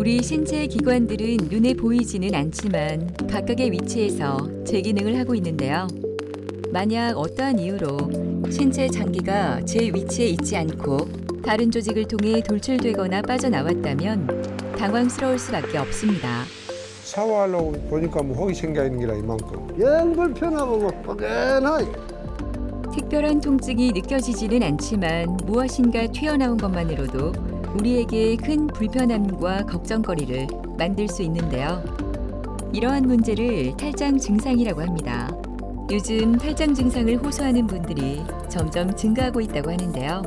우리 신체 기관들은 눈에 보이지는 않지만 각각의 위치에서 제 기능을 하고 있는데요. 만약 어떠한 이유로 신체 장기가 제 위치에 있지 않고 다른 조직을 통해 돌출되거나 빠져나왔다면 당황스러울 수밖에 없습니다. 샤워하려고 보니까 뭐 혹이 생겨 있는 게라 이만큼. 영 불편하고 뻐근하이. 특별한 통증이 느껴지지는 않지만 무엇인가 튀어나온 것만으로도 우리에게 큰 불편함과 걱정거리를 만들 수 있는데요. 이러한 문제를 탈장 증상이라고 합니다. 요즘 탈장 증상을 호소하는 분들이 점점 증가하고 있다고 하는데요.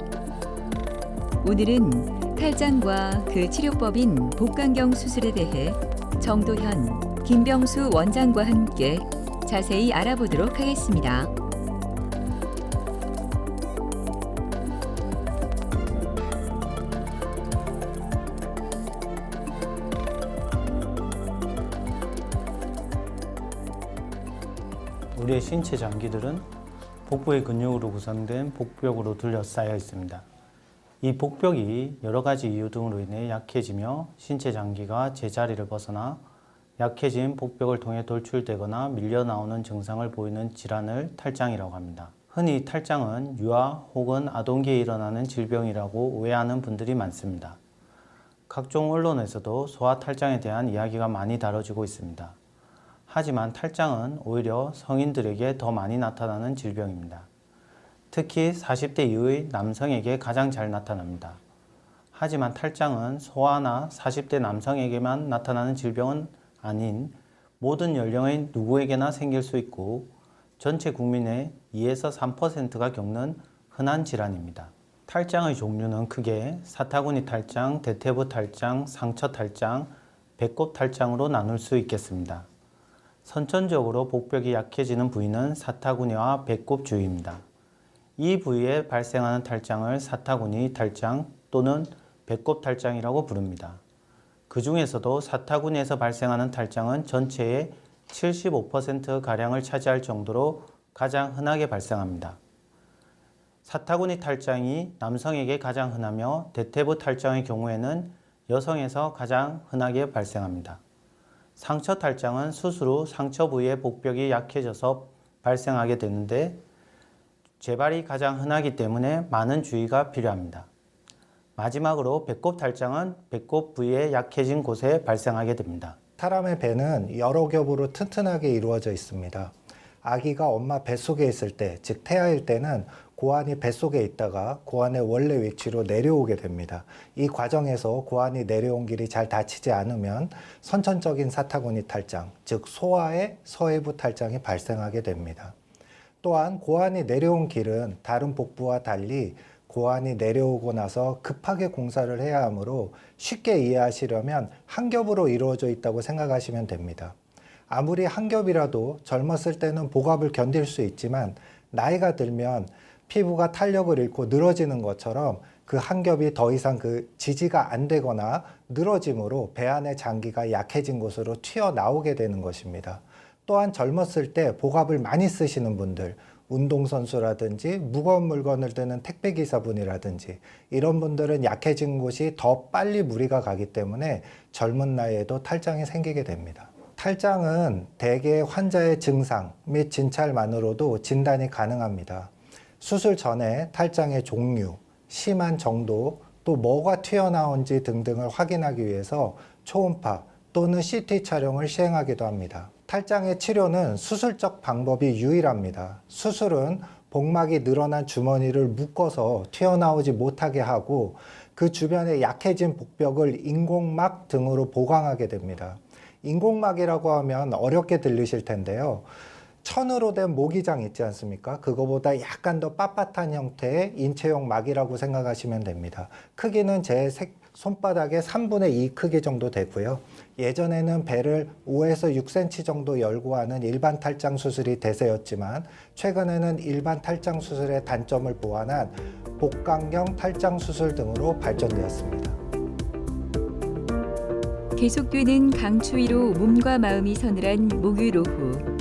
오늘은 탈장과 그 치료법인 복강경 수술에 대해 정도현, 김병수 원장과 함께 자세히 알아보도록 하겠습니다. 우리의 신체 장기들은 복부의 근육으로 구성된 복벽으로 둘러싸여 있습니다. 이 복벽이 여러 가지 이유 등으로 인해 약해지며 신체 장기가 제자리를 벗어나 약해진 복벽을 통해 돌출되거나 밀려나오는 증상을 보이는 질환을 탈장이라고 합니다. 흔히 탈장은 유아 혹은 아동기에 일어나는 질병이라고 오해하는 분들이 많습니다. 각종 언론에서도 소아 탈장에 대한 이야기가 많이 다뤄지고 있습니다. 하지만 탈장은 오히려 성인들에게 더 많이 나타나는 질병입니다. 특히 40대 이후의 남성에게 가장 잘 나타납니다. 하지만 탈장은 소아나 40대 남성에게만 나타나는 질병은 아닌 모든 연령의 누구에게나 생길 수 있고 전체 국민의 2에서 3%가 겪는 흔한 질환입니다. 탈장의 종류는 크게 사타구니 탈장, 대퇴부 탈장, 상처 탈장, 배꼽 탈장으로 나눌 수 있겠습니다. 선천적으로 복벽이 약해지는 부위는 사타구니와 배꼽 주위입니다. 이 부위에 발생하는 탈장을 사타구니 탈장 또는 배꼽 탈장이라고 부릅니다. 그 중에서도 사타구니에서 발생하는 탈장은 전체의 75%가량을 차지할 정도로 가장 흔하게 발생합니다. 사타구니 탈장이 남성에게 가장 흔하며 대퇴부 탈장의 경우에는 여성에서 가장 흔하게 발생합니다. 상처 탈장은 수술 후 상처 부위의 복벽이 약해져서 발생하게 되는데 재발이 가장 흔하기 때문에 많은 주의가 필요합니다. 마지막으로 배꼽 탈장은 배꼽 부위에 약해진 곳에 발생하게 됩니다. 사람의 배는 여러 겹으로 튼튼하게 이루어져 있습니다. 아기가 엄마 뱃속에 있을 때, 즉 태아일 때는 고환이 뱃속에 있다가 고환의 원래 위치로 내려오게 됩니다. 이 과정에서 고환이 내려온 길이 잘 닫히지 않으면 선천적인 사타구니 탈장, 즉 소아의 서해부 탈장이 발생하게 됩니다. 또한 고환이 내려온 길은 다른 복부와 달리 고환이 내려오고 나서 급하게 공사를 해야 하므로 쉽게 이해하시려면 한 겹으로 이루어져 있다고 생각하시면 됩니다. 아무리 한 겹이라도 젊었을 때는 복압을 견딜 수 있지만 나이가 들면 피부가 탄력을 잃고 늘어지는 것처럼 그 한 겹이 더 이상 지지가 안 되거나 늘어짐으로 배 안의 장기가 약해진 곳으로 튀어나오게 되는 것입니다. 또한 젊었을 때 복압을 많이 쓰시는 분들, 운동선수라든지 무거운 물건을 드는 택배기사분이라든지 이런 분들은 약해진 곳이 더 빨리 무리가 가기 때문에 젊은 나이에도 탈장이 생기게 됩니다. 탈장은 대개 환자의 증상 및 진찰만으로도 진단이 가능합니다. 수술 전에 탈장의 종류, 심한 정도, 또 뭐가 튀어나온지 등등을 확인하기 위해서 초음파 또는 CT 촬영을 시행하기도 합니다. 탈장의 치료는 수술적 방법이 유일합니다. 수술은 복막이 늘어난 주머니를 묶어서 튀어나오지 못하게 하고 그 주변에 약해진 복벽을 인공막 등으로 보강하게 됩니다. 인공막이라고 하면 어렵게 들리실 텐데요. 천으로 된 모기장 있지 않습니까? 그거보다 약간 더 빳빳한 형태의 인체용 막이라고 생각하시면 됩니다. 크기는 제 손바닥의 3분의 2 크기 정도 되고요. 예전에는 배를 5에서 6cm 정도 열고 하는 일반 탈장 수술이 대세였지만 최근에는 일반 탈장 수술의 단점을 보완한 복강경 탈장 수술 등으로 발전되었습니다. 계속되는 강추위로 몸과 마음이 서늘한 목요일 오후.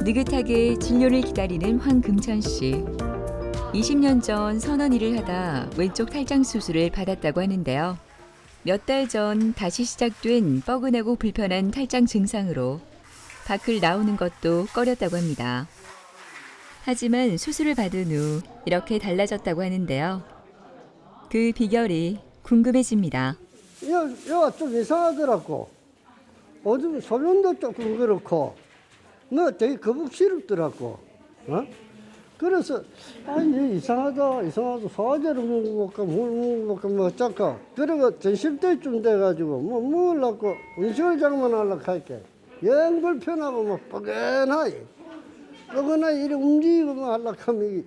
느긋하게 진료를 기다리는 황금천 씨. 20년 전 선언 일을 하다 왼쪽 탈장 수술을 받았다고 하는데요. 몇 달 전 다시 시작된 뻐근하고 불편한 탈장 증상으로 밖을 나오는 것도 꺼렸다고 합니다. 하지만 수술을 받은 후 이렇게 달라졌다고 하는데요. 그 비결이 궁금해집니다. 여가 좀 이상하더라고. 오줌 소변도 조금 그렇고, 뭐 되게 거북스럽더라고. 어? 그래서 얘 이상하다 소화제를 먹어볼까 물 먹어볼까 뭐 어쩔까. 그리고 전심때쯤 돼가지고 뭐 먹으려고 음식을 장만하려고 할게 영 불편하고 뭐 뻐근하게 이래 움직이고 하려고 하면 이게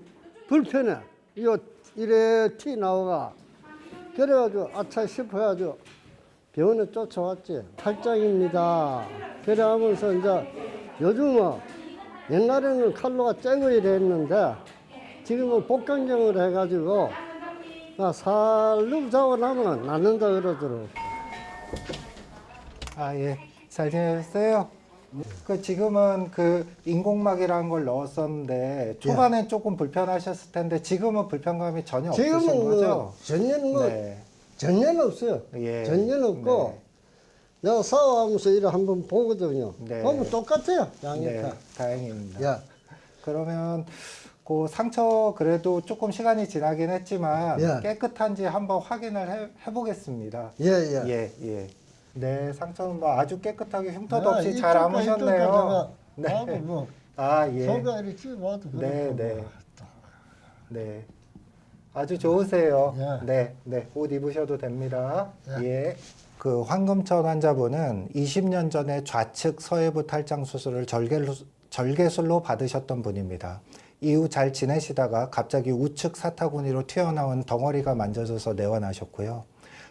불편해. 이거 이래 티 나오가. 그래가지고 아차 싶어가지고 병원에 쫓아왔지. 탈장입니다. 그래 하면서 이제 요즘은 옛날에는 칼로가 째고 이랬는데 지금은 복강경을 해가지고 살로 자고 나면 낫는다 그러더라고. 아, 예. 잘 지내셨어요? 그 지금은 그 인공막이라는 걸 넣었었는데 초반엔 조금 불편하셨을 텐데 지금은 불편감이 전혀 없으신 지금은 거죠? 전혀는 네. 전혀는 없어요. 예. 전혀는 없고 내가 샤워하면서 이래 한번 보거든요. 네. 보면 똑같아요. 양이 네, 다. 다행입니다. 야, 그러면 그 상처 그래도 조금 시간이 지나긴 했지만 예. 깨끗한지 한번 확인을 해보겠습니다. 예. 예. 네, 상처는 뭐 아주 깨끗하게 흉터도 아, 없이 잘 아무셨네요. 네. 하고 뭐 아, 예. 소가 이렇게 찝어도 네, 그렇고 네. 뭐. 네. 아주 좋으세요. 예. 네. 옷 입으셔도 됩니다. 예. 예. 그 황금천 환자분은 20년 전에 좌측 서해부 탈장 수술을 절개술로 받으셨던 분입니다. 이후 잘 지내시다가 갑자기 우측 사타구니로 튀어나온 덩어리가 만져져서 내원하셨고요.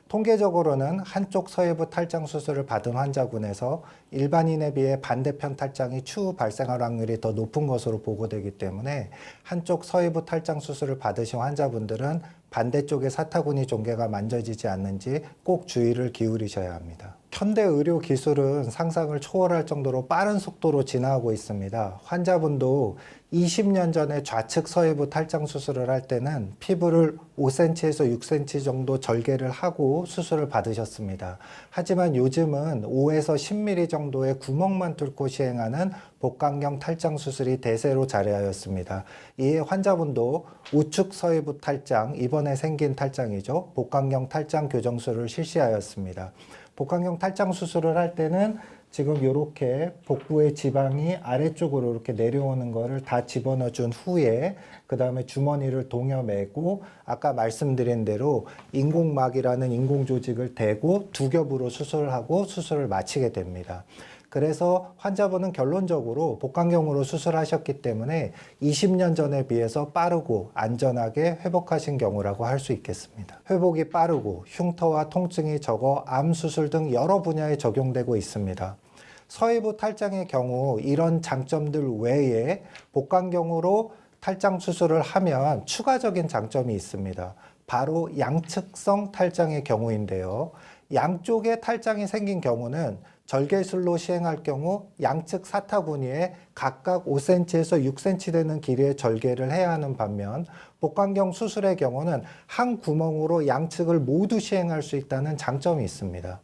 통계적으로는 한쪽 서해부 탈장 수술을 받은 환자군에서 일반인에 비해 반대편 탈장이 추후 발생할 확률이 더 높은 것으로 보고되기 때문에 한쪽 서해부 탈장 수술을 받으신 환자분들은 반대쪽의 사타구니 종괴가 만져지지 않는지 꼭 주의를 기울이셔야 합니다. 현대 의료 기술은 상상을 초월할 정도로 빠른 속도로 진화하고 있습니다. 환자분도 20년 전에 좌측 서해부 탈장 수술을 할 때는 피부를 5cm에서 6cm 정도 절개를 하고 수술을 받으셨습니다. 하지만 요즘은 5에서 10mm 정도의 구멍만 뚫고 시행하는 복강경 탈장 수술이 대세로 자리하였습니다. 이에 환자분도 우측 서해부 탈장, 이번에 생긴 탈장이죠. 복강경 탈장 교정술을 실시하였습니다. 복강경 탈장 수술을 할 때는 지금 이렇게 복부의 지방이 아래쪽으로 이렇게 내려오는 거를 다 집어넣어 준 후에 그 다음에 주머니를 동여매고 아까 말씀드린 대로 인공막이라는 인공조직을 대고 두 겹으로 수술을 하고 수술을 마치게 됩니다. 그래서 환자분은 결론적으로 복강경으로 수술하셨기 때문에 20년 전에 비해서 빠르고 안전하게 회복하신 경우라고 할 수 있겠습니다. 회복이 빠르고 흉터와 통증이 적어 암 수술 등 여러 분야에 적용되고 있습니다. 서해부 탈장의 경우 이런 장점들 외에 복강경으로 탈장 수술을 하면 추가적인 장점이 있습니다. 바로 양측성 탈장의 경우인데요. 양쪽에 탈장이 생긴 경우는 절개술로 시행할 경우 양측 사타구니에 각각 5cm에서 6cm 되는 길이의 절개를 해야 하는 반면 복강경 수술의 경우는 한 구멍으로 양측을 모두 시행할 수 있다는 장점이 있습니다.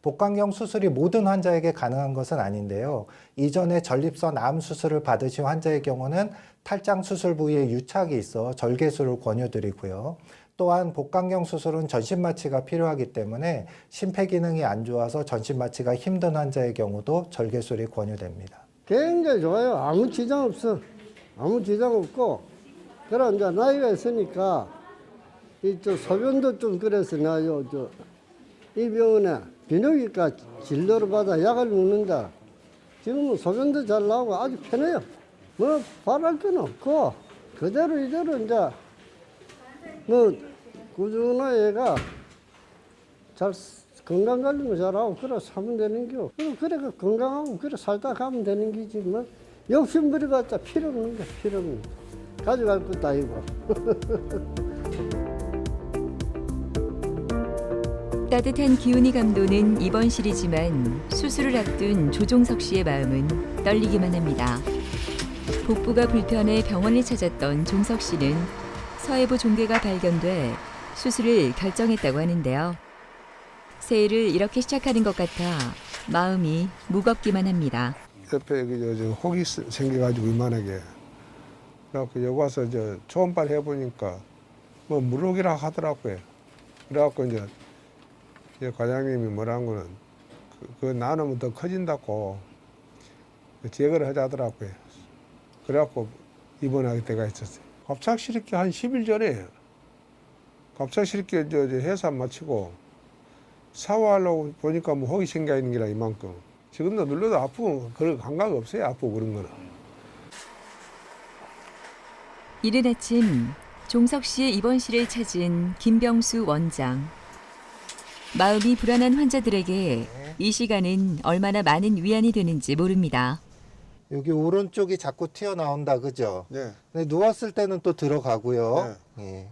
복강경 수술이 모든 환자에게 가능한 것은 아닌데요. 이전에 전립선 암 수술을 받으신 환자의 경우는 탈장 수술 부위에 유착이 있어 절개술을 권유드리고요. 또한 복강경 수술은 전신마취가 필요하기 때문에 심폐기능이 안 좋아서 전신마취가 힘든 환자의 경우도 절개술이 권유됩니다. 굉장히 좋아요. 아무 지장 없어. 아무 지장 없고. 그럼 이제 나이가 있으니까 이저 소변도 좀 그래서 나요. 이 병원에 비뇨기과 진료를 받아 약을 먹는다. 지금은 소변도 잘 나오고 아주 편해요. 뭐 바랄 건 없고 그대로 이대로 이제 뭐 꾸준히 얘가 잘 건강 관리도 잘하고 그래 하면 되는 겨. 그래 건강하고 그래 살다 가면 되는 기지 뭐 욕심부려봤자 필요 없는 거 필요 없는 거. 가져갈 것도 아니고. 따뜻한 기운이 감도는 이번 시리즈만 수술을 앞둔 조종석 씨의 마음은 떨리기만 합니다. 복부가 불편해 병원을 찾았던 종석 씨는 서해부 종괴가 발견돼 수술을 결정했다고 하는데요. 새해를 이렇게 시작하는 것 같아 마음이 무겁기만 합니다. 옆에 여기 저 혹이 생겨가지고 이만하게. 그래갖고 여기 와서 저 초음파를 해보니까 뭐 물혹이라 하더라고요. 그래갖고 이제 과장님이 뭐라는 거는 그거 나누면 더 커진다고 제거를 하자더라고요. 그래갖고 입원하게 때가 있었어요. 갑작스럽게 한 10일 전에 갑작스럽게 저 회사 마치고 샤워하려고 보니까 뭐 혹이 생겨 있는 게라 이만큼. 지금도 눌러도 아프고 그런 감각 없어요. 아프고 그런 거는. 이른 아침 종석 씨의 입원실을 찾은 김병수 원장. 마음이 불안한 환자들에게 이 시간은 얼마나 많은 위안이 되는지 모릅니다. 여기 오른쪽이 자꾸 튀어나온다, 그죠? 네. 근데 누웠을 때는 또 들어가고요. 예.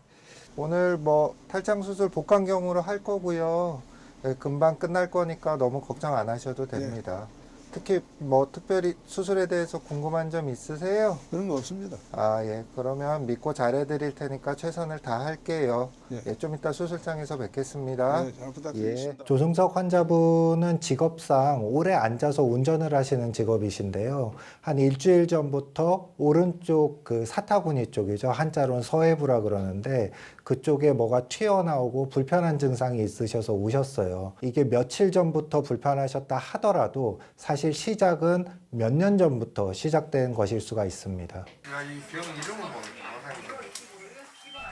오늘 뭐 탈장 수술 복강경으로 할 거고요. 예, 금방 끝날 거니까 너무 걱정 안 하셔도 됩니다. 특히 뭐 특별히 수술에 대해서 궁금한 점 있으세요? 그런 거 없습니다. 아, 예. 그러면 믿고 잘해드릴 테니까 최선을 다할게요. 예. 예, 좀 이따 수술장에서 뵙겠습니다. 네, 잘 부탁드리겠습니다. 조승석 환자분은 직업상 오래 앉아서 운전을 하시는 직업이신데요. 한 일주일 전부터 오른쪽 그 사타구니 쪽이죠. 한자로는 서해부라 그러는데 그쪽에 뭐가 튀어나오고 불편한 증상이 있으셔서 오셨어요. 이게 며칠 전부터 불편하셨다 하더라도 사실 시작은 몇 년 전부터 시작된 것일 수가 있습니다.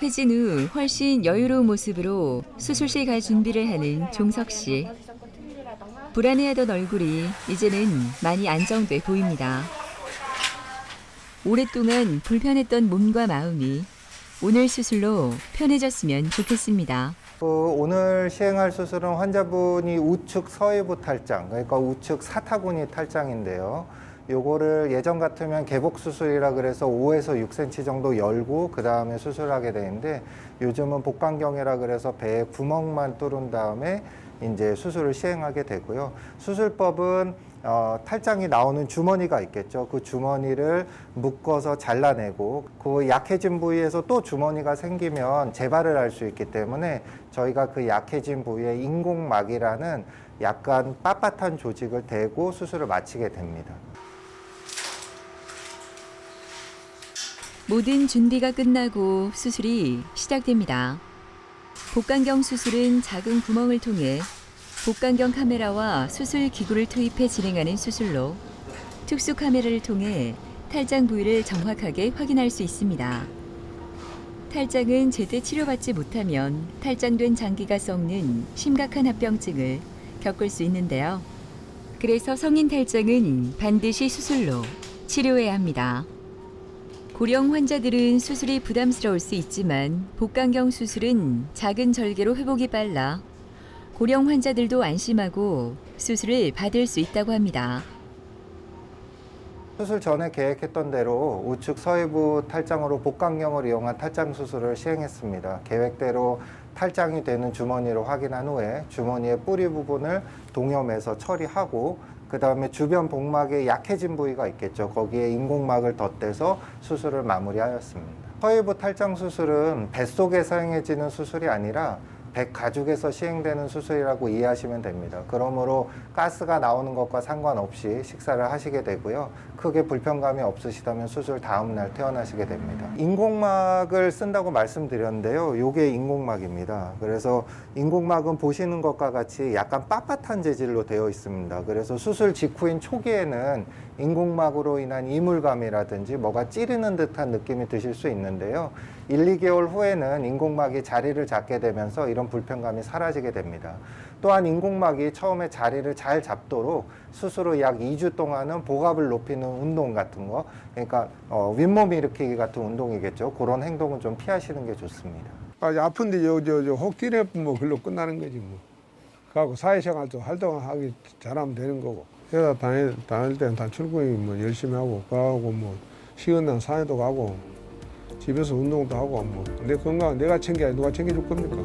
회진 후 훨씬 여유로운 모습으로 수술실 갈 준비를 하는 종석 씨. 불안해하던 얼굴이 이제는 많이 안정돼 보입니다. 오랫동안 불편했던 몸과 마음이 오늘 수술로 편해졌으면 좋겠습니다. 오늘 시행할 수술은 환자분이 우측 서해부 탈장, 그러니까 우측 사타구니 탈장인데요. 요거를 예전 같으면 개복 수술이라 그래서 5에서 6cm 정도 열고 그 다음에 수술하게 되는데 요즘은 복강경이라 그래서 배에 구멍만 뚫은 다음에 이제 수술을 시행하게 되고요. 수술법은 탈장이 나오는 주머니가 있겠죠. 그 주머니를 묶어서 잘라내고 그 약해진 부위에서 또 주머니가 생기면 재발을 할 수 있기 때문에 저희가 그 약해진 부위에 인공막이라는 약간 빳빳한 조직을 대고 수술을 마치게 됩니다. 모든 준비가 끝나고 수술이 시작됩니다. 복강경 수술은 작은 구멍을 통해 복강경 카메라와 수술 기구를 투입해 진행하는 수술로 특수 카메라를 통해 탈장 부위를 정확하게 확인할 수 있습니다. 탈장은 제때 치료받지 못하면 탈장된 장기가 썩는 심각한 합병증을 겪을 수 있는데요. 그래서 성인 탈장은 반드시 수술로 치료해야 합니다. 고령 환자들은 수술이 부담스러울 수 있지만 복강경 수술은 작은 절개로 회복이 빨라 고령 환자들도 안심하고 수술을 받을 수 있다고 합니다. 수술 전에 계획했던 대로 우측 서해부 탈장으로 복강경을 이용한 탈장 수술을 시행했습니다. 계획대로 탈장이 되는 주머니를 확인한 후에 주머니의 뿌리 부분을 동염해서 처리하고 그 다음에 주변 복막에 약해진 부위가 있겠죠. 거기에 인공막을 덧대서 수술을 마무리하였습니다. 서해부 탈장 수술은 뱃속에 사용해지는 수술이 아니라 백 가죽에서 시행되는 수술이라고 이해하시면 됩니다. 그러므로 가스가 나오는 것과 상관없이 식사를 하시게 되고요. 크게 불편감이 없으시다면 수술 다음 날 퇴원하시게 됩니다. 인공막을 쓴다고 말씀드렸는데요. 이게 인공막입니다. 그래서 인공막은 보시는 것과 같이 약간 빳빳한 재질로 되어 있습니다. 그래서 수술 직후인 초기에는 인공막으로 인한 이물감이라든지 뭐가 찌르는 듯한 느낌이 드실 수 있는데요. 1, 2개월 후에는 인공막이 자리를 잡게 되면서 이런 불편감이 사라지게 됩니다. 또한 인공막이 처음에 자리를 잘 잡도록 수술 후 약 2주 동안은 복압을 높이는 운동 같은 거, 그러니까 윗몸 일으키기 같은 운동이겠죠. 그런 행동은 좀 피하시는 게 좋습니다. 아픈데 혹 뛰내 뭐 글로 끝나는 거지 뭐. 그하고 사회생활도 활동하기 잘하면 되는 거고. 회사 다닐 때는 다 출근이 뭐 열심히 하고 그하고 뭐 쉬는 날 산에도 가고 집에서 운동도 하고 뭐 내 건강 내가 챙겨야 누가 챙겨줄 겁니까?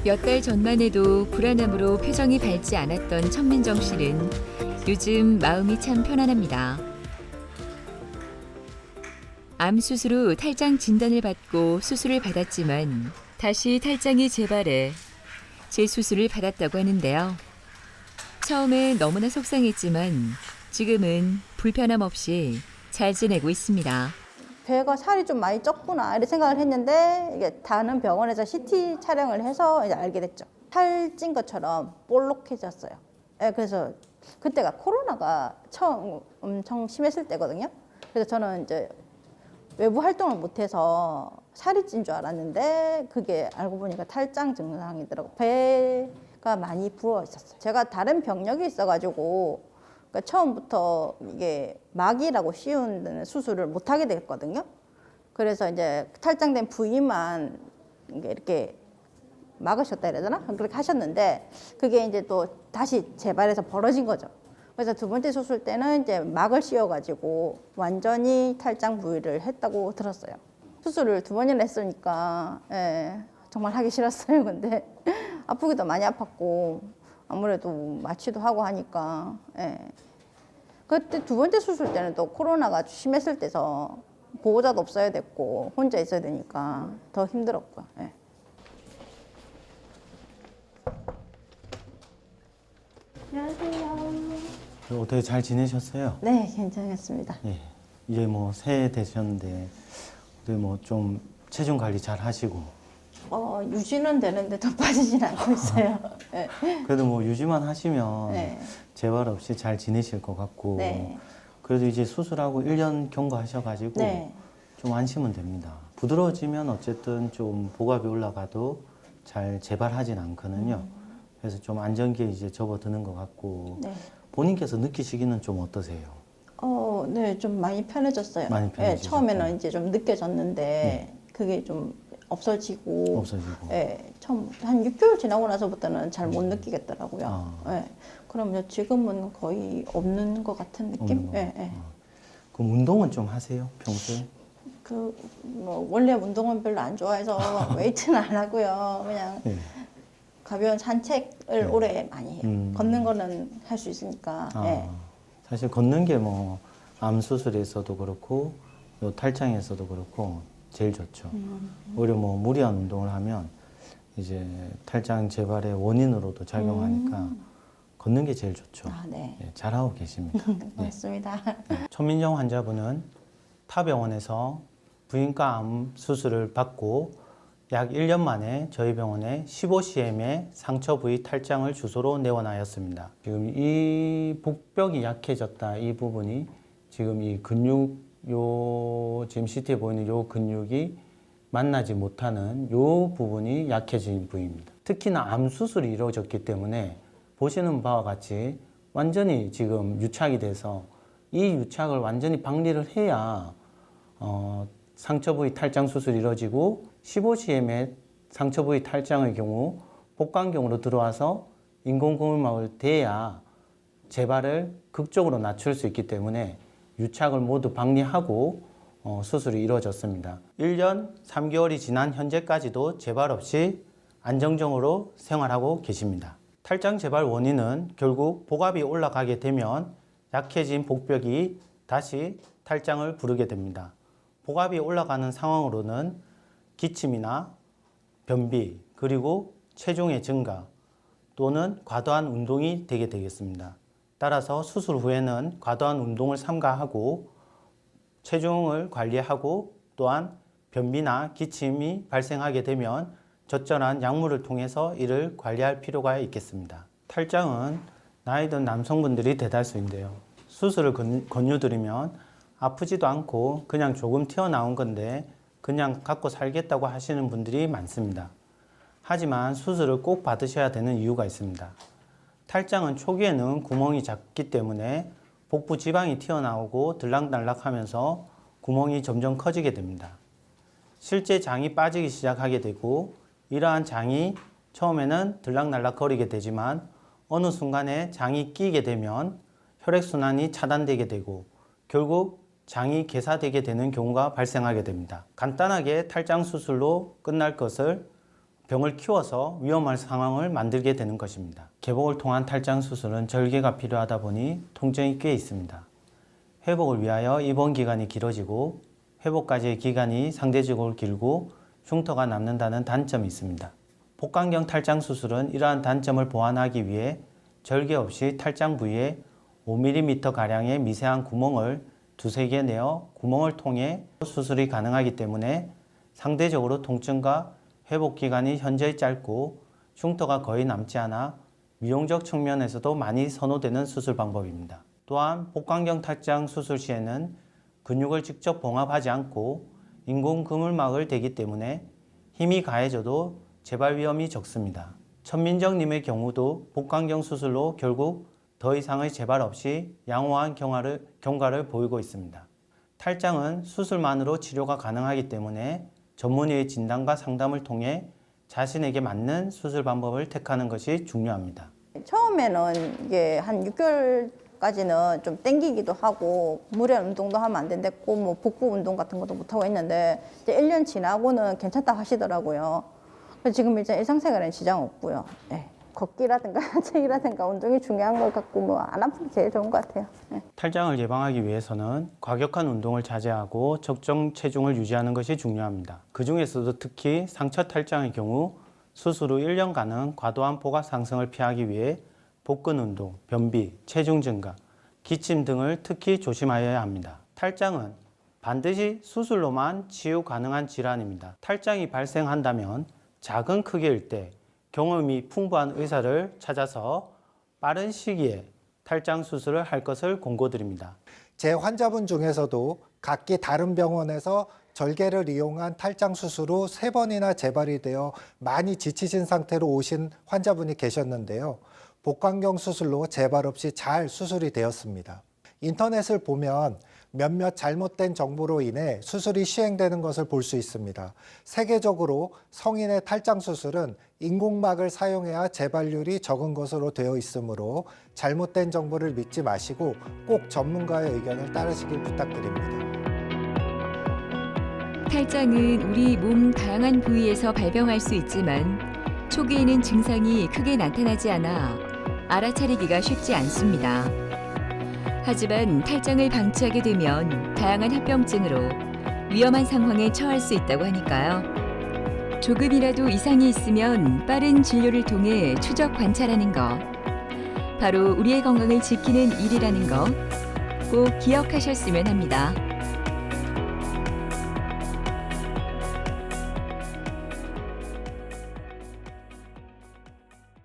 몇 달 전만 해도 불안함으로 표정이 밝지 않았던 천민정 씨는 요즘 마음이 참 편안합니다. 암 수술 후 탈장 진단을 받고 수술을 받았지만 다시 탈장이 재발해 재수술을 받았다고 하는데요. 처음에 너무나 속상했지만 지금은 불편함 없이 잘 지내고 있습니다. 배가 살이 좀 많이 쪘구나 이렇게 생각을 했는데 이게 다른 병원에서 CT 촬영을 해서 이제 알게 됐죠. 살찐 것처럼 볼록해졌어요. 예, 그래서 그때가 코로나가 처음 엄청 심했을 때거든요. 그래서 저는 이제 외부 활동을 못해서 살이 찐 줄 알았는데 그게 알고 보니까 탈장 증상이더라고요. 배가 많이 부어 있었어요. 제가 다른 병력이 있어가지고 그러니까 처음부터 이게 막이라고 쉬운 수술을 못 하게 됐거든요. 그래서 이제 탈장된 부위만 이렇게 막으셨다 해야 되나? 그렇게 하셨는데 그게 이제 또 다시 재발해서 벌어진 거죠. 그래서 두 번째 수술 때는 이제 막을 씌워가지고 완전히 탈장 부위를 했다고 들었어요. 수술을 두 번이나 했으니까 예, 정말 하기 싫었어요. 근데 아프기도 많이 아팠고 아무래도 마취도 하고 하니까 예. 그때 두 번째 수술 때는 또 코로나가 심했을 때서 보호자도 없어야 됐고 혼자 있어야 되니까 더 힘들었고요. 예. 안녕하세요. 어떻게 잘 지내셨어요? 네, 괜찮았습니다. 예. 이제 뭐 새해 되셨는데 어떻게 뭐 좀 체중 관리 잘 하시고 유지는 되는데 더 빠지진 않고 있어요. 네. 그래도 뭐 유지만 하시면 네. 재발 없이 잘 지내실 것 같고 네. 그래도 이제 수술하고 1년 경과하셔가지고 네. 좀 안심은 됩니다. 부드러워지면 어쨌든 좀 복압이 올라가도 잘 재발하진 않거든요. 그래서 좀 안정기에 이제 접어드는 것 같고 네. 본인께서 느끼시기는 좀 어떠세요? 네, 좀 많이 편해졌어요. 많이 네, 편해지셨고. 처음에는 이제 좀 느껴졌는데 그게 좀 없어지고. 없어지고. 네, 처음 한 6개월 지나고 나서부터는 잘 못 느끼겠더라고요. 아. 네, 그러면 지금은 거의 없는 것 같은 느낌? 없는 거. 네, 네. 그럼 운동은 좀 하세요? 평소에? 뭐 원래 운동은 별로 안 좋아해서 웨이트는 안 하고요. 그냥 네. 가벼운 산책을 올해 많이 해요. 음. 걷는 거는 할 수 있으니까. 아, 네. 사실 걷는 게 뭐 암 수술에서도 그렇고 요 탈장에서도 그렇고 제일 좋죠. 오히려 뭐 무리한 운동을 하면 이제 탈장 재발의 원인으로도 작용하니까 걷는 게 제일 좋죠. 아, 네. 네, 잘하고 계십니다. 네. 고맙습니다. 천민정 환자분은 타 병원에서 부인과 암 수술을 받고 약 1년 만에 저희 병원에 15cm의 상처 부위 탈장을 주소로 내원하였습니다. 지금 이 복벽이 약해졌다 이 부분이 지금 이 근육 지금 CT에 보이는 요 근육이 만나지 못하는 요 부분이 약해진 부위입니다. 특히나 암 수술이 이루어졌기 때문에 보시는 바와 같이 완전히 지금 유착이 돼서 이 유착을 완전히 박리를 해야 상처 부위 탈장 수술이 이루어지고 15cm의 상처 부위 탈장의 경우 복강경으로 들어와서 인공고물막을 대야 재발을 극적으로 낮출 수 있기 때문에 유착을 모두 박리하고 수술이 이루어졌습니다. 1년 3개월이 지난 현재까지도 재발 없이 안정적으로 생활하고 계십니다. 탈장 재발 원인은 결국 복압이 올라가게 되면 약해진 복벽이 다시 탈장을 부르게 됩니다. 복압이 올라가는 상황으로는 기침이나 변비 그리고 체중의 증가 또는 과도한 운동이 되게 되겠습니다. 따라서 수술 후에는 과도한 운동을 삼가하고 체중을 관리하고 또한 변비나 기침이 발생하게 되면 적절한 약물을 통해서 이를 관리할 필요가 있겠습니다. 탈장은 나이 든 남성분들이 대다수인데요. 수술을 권유드리면 아프지도 않고 그냥 조금 튀어나온 건데 그냥 갖고 살겠다고 하시는 분들이 많습니다. 하지만 수술을 꼭 받으셔야 되는 이유가 있습니다. 탈장은 초기에는 구멍이 작기 때문에 복부 지방이 튀어나오고 들락날락하면서 구멍이 점점 커지게 됩니다. 실제 장이 빠지기 시작하게 되고 이러한 장이 처음에는 들락날락 거리게 되지만 어느 순간에 장이 끼게 되면 혈액순환이 차단되게 되고 결국 장이 괴사되게 되는 경우가 발생하게 됩니다. 간단하게 탈장 수술로 끝날 것을 병을 키워서 위험한 상황을 만들게 되는 것입니다. 개복을 통한 탈장 수술은 절개가 필요하다 보니 통증이 꽤 있습니다. 회복을 위하여 입원 기간이 길어지고 회복까지의 기간이 상대적으로 길고 흉터가 남는다는 단점이 있습니다. 복강경 탈장 수술은 이러한 단점을 보완하기 위해 절개 없이 탈장 부위에 5mm가량의 미세한 구멍을 두세 개 내어 구멍을 통해 수술이 가능하기 때문에 상대적으로 통증과 회복 기간이 현저히 짧고 흉터가 거의 남지 않아 미용적 측면에서도 많이 선호되는 수술 방법입니다. 또한 복강경 탈장 수술 시에는 근육을 직접 봉합하지 않고 인공 그물막을 대기 때문에 힘이 가해져도 재발 위험이 적습니다. 천민정님의 경우도 복강경 수술로 결국 더 이상의 재발 없이 양호한 경과를 보이고 있습니다. 탈장은 수술만으로 치료가 가능하기 때문에 전문의의 진단과 상담을 통해 자신에게 맞는 수술 방법을 택하는 것이 중요합니다. 처음에는 이게 한 6개월까지는 좀 땡기기도 하고 무리한 운동도 하면 안 된댔고 뭐 복부 운동 같은 것도 못 하고 했는데 이제 1년 지나고는 괜찮다 하시더라고요. 그래서 지금 이제 일상생활에는 지장 없고요. 네. 걷기라든가 산책이라든가 운동이 중요한 것 같고 뭐 안 아픈 게 제일 좋은 것 같아요. 네. 탈장을 예방하기 위해서는 과격한 운동을 자제하고 적정 체중을 유지하는 것이 중요합니다. 그 중에서도 특히 상처 탈장의 경우 수술 후 1년간은 과도한 포가 상승을 피하기 위해 복근 운동, 변비, 체중 증가, 기침 등을 특히 조심하여야 합니다. 탈장은 반드시 수술로만 치유 가능한 질환입니다. 탈장이 발생한다면 작은 크기일 때 경험이 풍부한 의사를 찾아서 빠른 시기에 탈장 수술을 할 것을 권고드립니다. 제 환자분 중에서도 각기 다른 병원에서 절개를 이용한 탈장 수술 후 3번이나 재발이 되어 많이 지치신 상태로 오신 환자분이 계셨는데요. 복강경 수술로 재발 없이 잘 수술이 되었습니다. 인터넷을 보면 몇몇 잘못된 정보로 인해 수술이 시행되는 것을 볼 수 있습니다. 세계적으로 성인의 탈장 수술은 인공막을 사용해야 재발률이 적은 것으로 되어 있으므로 잘못된 정보를 믿지 마시고 꼭 전문가의 의견을 따르시길 부탁드립니다. 탈장은 우리 몸 다양한 부위에서 발병할 수 있지만 초기에는 증상이 크게 나타나지 않아 알아차리기가 쉽지 않습니다. 하지만 탈장을 방치하게 되면 다양한 합병증으로 위험한 상황에 처할 수 있다고 하니까요. 조금이라도 이상이 있으면 빠른 진료를 통해 추적 관찰하는 것, 바로 우리의 건강을 지키는 일이라는 것 꼭 기억하셨으면 합니다.